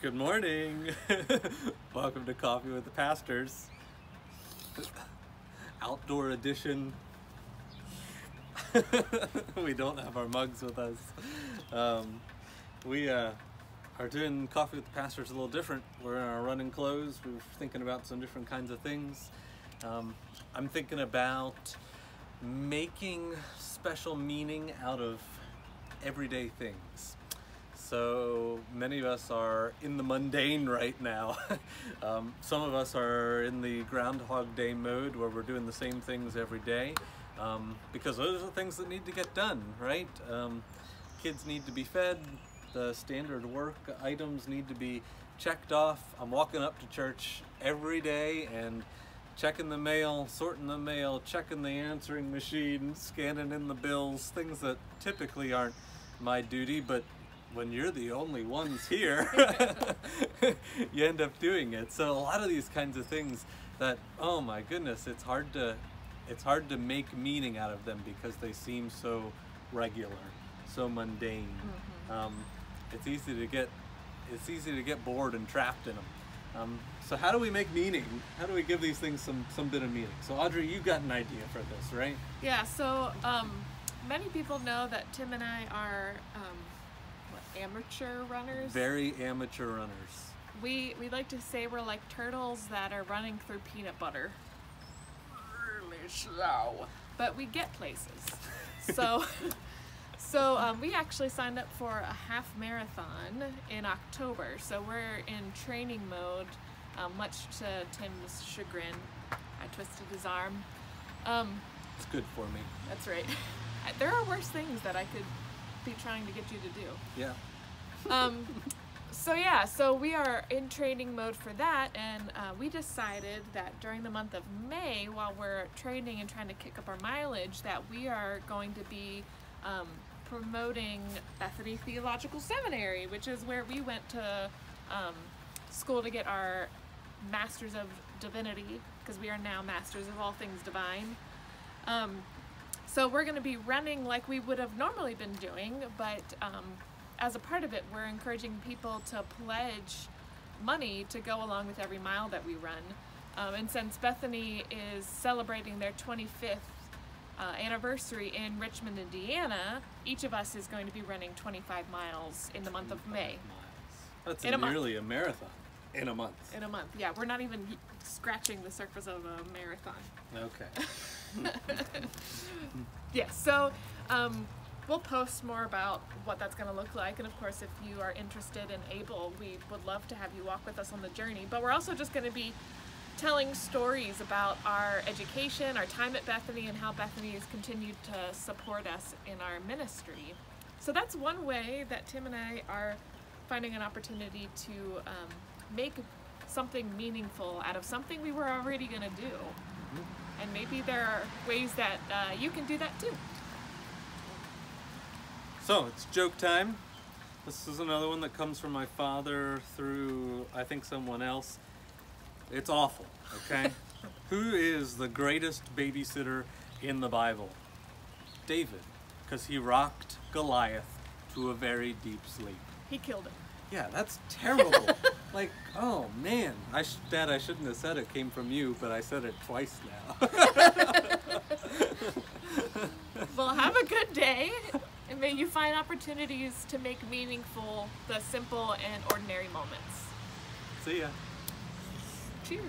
Good morning. Welcome to Coffee with the Pastors. Outdoor edition. We don't have our mugs with us. We are doing Coffee with the Pastors a little different. We're in our running clothes. We're thinking about some different kinds of things. I'm thinking about making special meaning out of everyday things. So many of us are in the mundane right now. Some of us are in the Groundhog Day mode where we're doing the same things every day because those are the things that need to get done, right? Kids need to be fed, the standard work items need to be checked off. I'm walking up to church every day and checking the mail, sorting the mail, checking the answering machine, scanning in the bills, things that typically aren't my duty, but when you're the only ones here, you end up doing it. So a lot of these kinds of things that, oh my goodness, it's hard to make meaning out of them because they seem so regular, so mundane. It's easy to get bored and trapped in them. So how do we make meaning? How do we give these things some bit of meaning? So Audrey, you got an idea for this, right? Yeah. So many people know that Tim and I are amateur runners. Very amateur runners. We like to say we're like turtles that are running through peanut butter. Really slow. But we get places. So we actually signed up for a half marathon in October. So we're in training mode, much to Tim's chagrin. I twisted his arm. It's good for me. That's right. There are worse things that I could be trying to get you to do. Yeah. So we are in training mode for that, and we decided that during the month of May, while we're training and trying to kick up our mileage, that we are going to be promoting Bethany Theological Seminary, which is where we went to school to get our Masters of Divinity, because we are now Masters of all things divine. So we're going to be running like we would have normally been doing, but as a part of it, we're encouraging people to pledge money to go along with every mile that we run. And since Bethany is celebrating their 25th anniversary in Richmond, Indiana, each of us is going to be running 25 miles in the month of May. That's nearly a marathon. In a month. In a month, yeah. We're not even scratching the surface of a marathon. Okay. Yeah, so we'll post more about what that's going to look like, and of course if you are interested and able, we would love to have you walk with us on the journey. But we're also just going to be telling stories about our education, our time at Bethany, and how Bethany has continued to support us in our ministry. So that's one way that Tim and I are finding an opportunity to make something meaningful out of something we were already going to do. And maybe there are ways that you can do that too. So it's joke time. This is another one that comes from my father through, I think, someone else. It's awful, okay? Who is the greatest babysitter in the Bible? David, because he rocked Goliath to a very deep sleep. He killed him. Yeah, that's terrible. Like, oh man, Dad, I shouldn't have said it came from you, but I said it twice now. Well, have a good day, and may you find opportunities to make meaningful the simple and ordinary moments. See ya. Cheers.